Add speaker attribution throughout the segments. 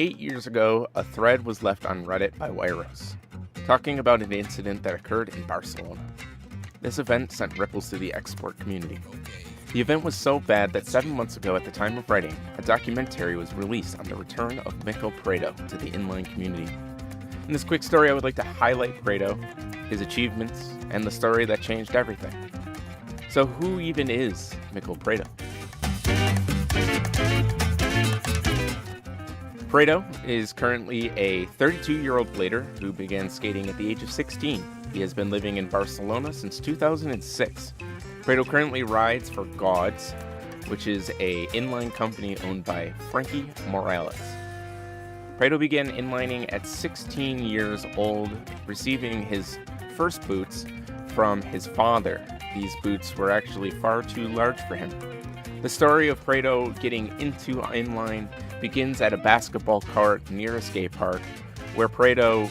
Speaker 1: 8 years ago, a thread was left on Reddit by Wyros, talking about an incident that occurred in Barcelona. This event sent ripples through the export community. The event was so bad that 7 months ago at the time of writing, a documentary was released on the return of Michel Prado to the inline community. In this quick story, I would like to highlight Prado, his achievements, and the story that changed everything. So who even is Michel Prado? Prado is currently a 32-year-old blader who began skating at the age of 16. He has been living in Barcelona since 2006. Prado currently rides for Gods, which is an inline company owned by Frankie Morales. Prado began inlining at 16 years old, receiving his first boots from his father. These boots were actually far too large for him. The story of Prado getting into inline begins at a basketball court near a skate park, where Prado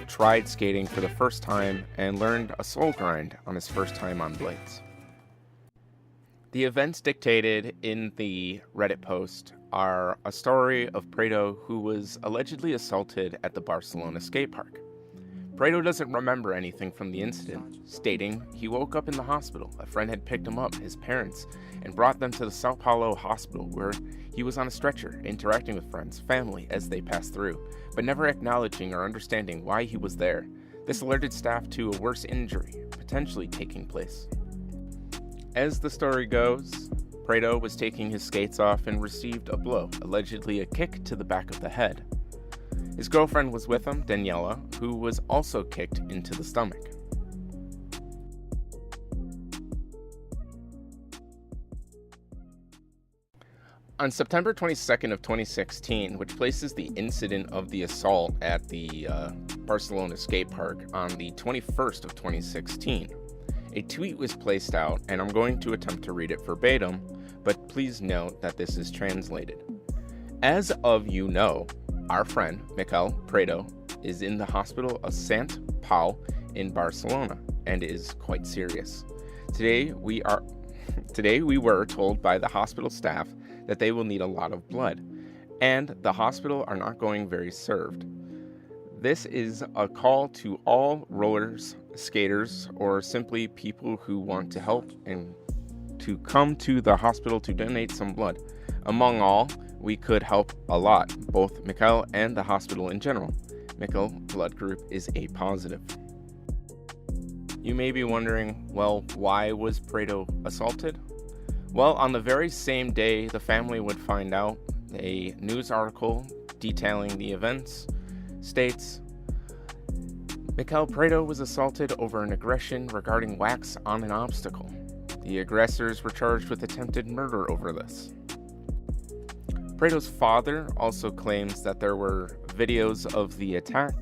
Speaker 1: tried skating for the first time and learned a soul grind on his first time on blades. The events dictated in the Reddit post are a story of Prado who was allegedly assaulted at the Barcelona skate park. Prado doesn't remember anything from the incident, stating he woke up in the hospital. A friend had picked him up, his parents, and brought them to the Sao Paulo hospital, where he was on a stretcher, interacting with friends, family as they passed through, but never acknowledging or understanding why he was there. This alerted staff to a worse injury, potentially taking place. As the story goes, Prado was taking his skates off and received a blow, allegedly a kick to the back of the head. His girlfriend was with him, Daniela, who was also kicked into the stomach. On September 22nd of 2016, which places the incident of the assault at the Barcelona skate park on the 21st of 2016, a tweet was placed out, and I'm going to attempt to read it verbatim, but please note that this is translated. As of you know, our friend, Michel Prado, is in the hospital of Sant Pau in Barcelona and is quite serious. Today we were told by the hospital staff that they will need a lot of blood, and the hospital are not going very served. This is a call to all rollers, skaters, or simply people who want to help and to come to the hospital to donate some blood. Among all, we could help a lot, both Michel and the hospital in general. Michel blood group is A positive. You may be wondering, well, why was Prado assaulted? Well, on the very same day the family would find out, a news article detailing the events states, Michel Prado was assaulted over an aggression regarding wax on an obstacle. The aggressors were charged with attempted murder over this. Prado's father also claims that there were videos of the attack,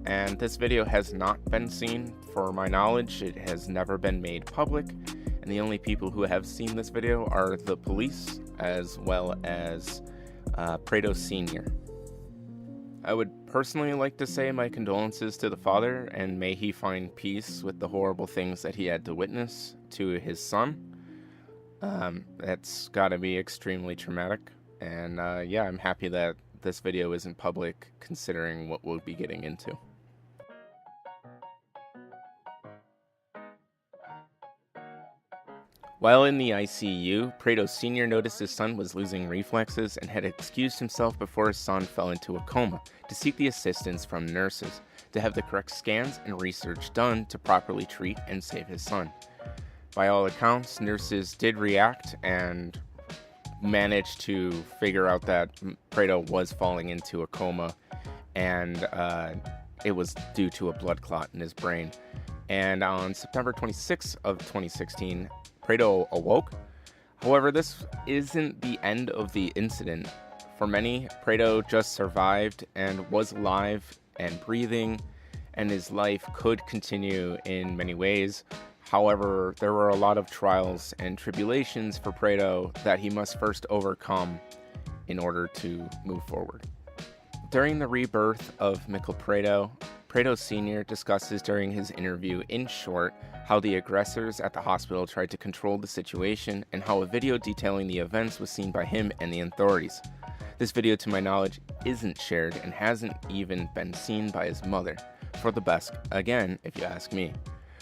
Speaker 1: and this video has not been seen. For my knowledge, it has never been made public, and the only people who have seen this video are the police, as well as Prado Sr. I would personally like to say my condolences to the father, and may he find peace with the horrible things that he had to witness to his son. That's gotta be extremely traumatic. And yeah, I'm happy that this video isn't public, considering what we'll be getting into. While in the ICU, Prado Sr. noticed his son was losing reflexes and had excused himself before his son fell into a coma to seek the assistance from nurses to have the correct scans and research done to properly treat and save his son. By all accounts, nurses did react and managed to figure out that Prado was falling into a coma, and it was due to a blood clot in his brain. And on September 26th of 2016, Prado awoke. However, this isn't the end of the incident. For many, Prado just survived and was alive and breathing, and his life could continue in many ways. However, there were a lot of trials and tribulations for Prado that he must first overcome in order to move forward. During the rebirth of Michel Prado, Prado Sr. discusses during his interview in short how the aggressors at the hospital tried to control the situation and how a video detailing the events was seen by him and the authorities. This video, to my knowledge, isn't shared and hasn't even been seen by his mother. For the best, again, if you ask me.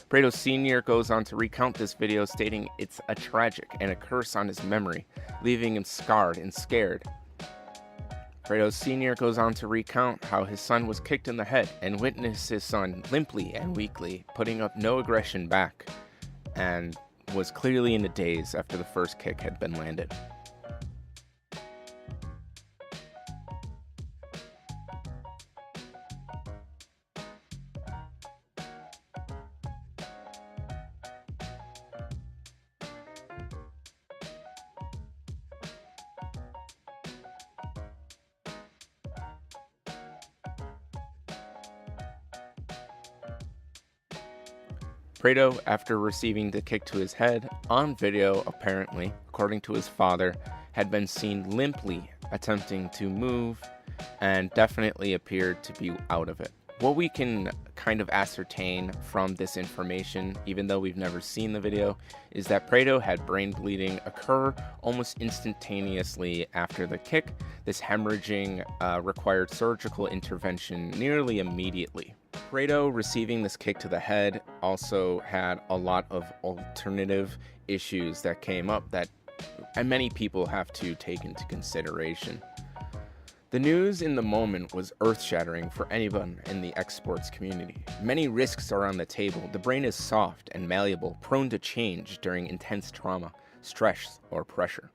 Speaker 1: Prado Sr. goes on to recount this video, stating it's a tragic and a curse on his memory, leaving him scarred and scared. Prado Sr. goes on to recount how his son was kicked in the head and witnessed his son limply and weakly, putting up no aggression back, and was clearly in a daze after the first kick had been landed. Prado, after receiving the kick to his head, on video apparently, according to his father, had been seen limply attempting to move and definitely appeared to be out of it. What we can kind of ascertain from this information, even though we've never seen the video, is that Prado had brain bleeding occur almost instantaneously after the kick. This hemorrhaging required surgical intervention nearly immediately. Prado receiving this kick to the head also had a lot of alternative issues that came up that many people have to take into consideration. The news in the moment was earth-shattering for anyone in the esports community. Many risks are on the table. The brain is soft and malleable, prone to change during intense trauma, stress, or pressure.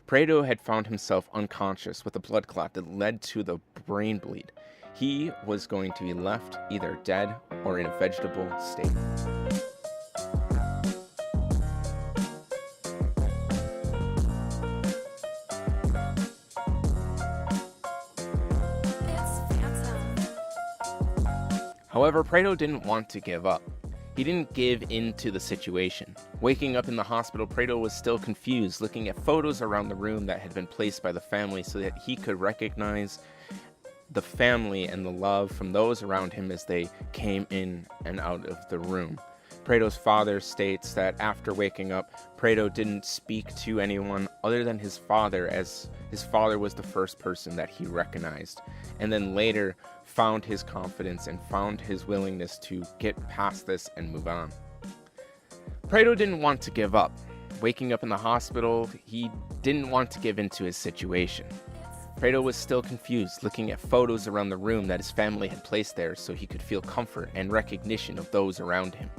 Speaker 1: Prado had found himself unconscious with a blood clot that led to the brain bleed. He was going to be left either dead or in a vegetable state. However, Prado didn't want to give up. He didn't give in to the situation. Waking up in the hospital, Prado was still confused, looking at photos around the room that had been placed by the family so that he could recognize the family and the love from those around him as they came in and out of the room. Prado's father states that after waking up, Prado didn't speak to anyone other than his father, as his father was the first person that he recognized, and then later found his confidence and found his willingness to get past this and move on. Prado didn't want to give up. Waking up in the hospital, he didn't want to give in to his situation. Prado was still confused, looking at photos around the room that his family had placed there so he could feel comfort and recognition of those around him.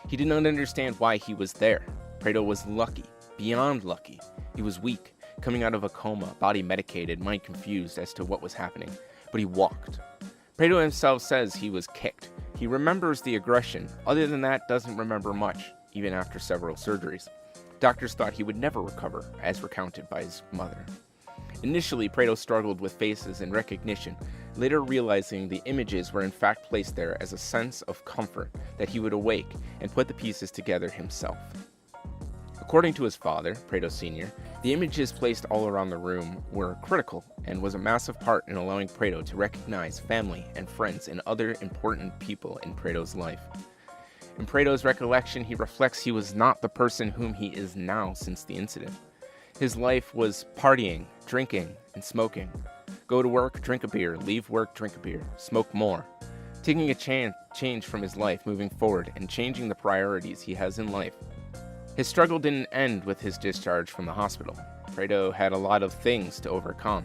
Speaker 1: He did not understand why he was there. Prado was lucky, beyond lucky. He was weak, coming out of a coma, body medicated, mind confused as to what was happening, but he walked. Prado himself says he was kicked. He remembers the aggression. Other than that, doesn't remember much, even after several surgeries. Doctors thought he would never recover, as recounted by his mother. Initially, Prado struggled with faces and recognition, later realizing the images were in fact placed there as a sense of comfort that he would awake and put the pieces together himself. According to his father, Prado Sr., the images placed all around the room were critical and was a massive part in allowing Prado to recognize family and friends and other important people in Prado's life. In Prado's recollection, he reflects he was not the person whom he is now since the incident. His life was partying, drinking, and smoking. Go to work, drink a beer, leave work, drink a beer, smoke more. Taking a change from his life moving forward and changing the priorities he has in life. His struggle didn't end with his discharge from the hospital. Prado had a lot of things to overcome.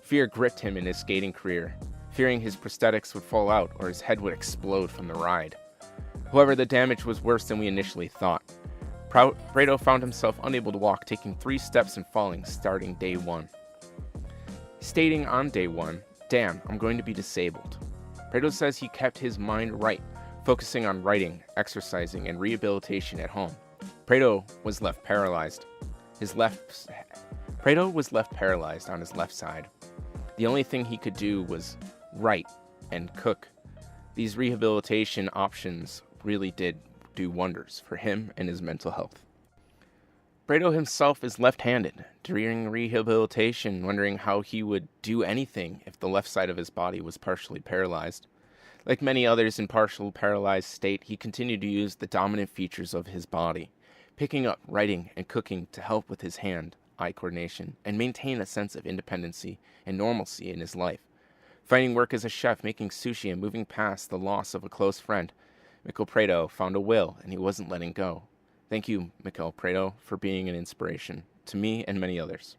Speaker 1: Fear gripped him in his skating career, fearing his prosthetics would fall out or his head would explode from the ride. However, the damage was worse than we initially thought. Prado found himself unable to walk, taking 3 steps and falling starting day 1. Stating on day 1, "Damn, I'm going to be disabled." Prado says he kept his mind right, focusing on writing, exercising, and rehabilitation at home. Prado was left paralyzed. Prado was left paralyzed on his left side. The only thing he could do was write and cook. These rehabilitation options really did do wonders for him and his mental health. Prado himself is left-handed. During rehabilitation, wondering how he would do anything if the left side of his body was partially paralyzed. Like many others in partial paralyzed state, he continued to use the dominant features of his body, picking up, writing, and cooking to help with his hand, hand-eye coordination and maintain a sense of independency and normalcy in his life. Finding work as a chef, making sushi, and moving past the loss of a close friend, Michel Prado found a will, and he wasn't letting go. Thank you, Michel Prado, for being an inspiration to me and many others.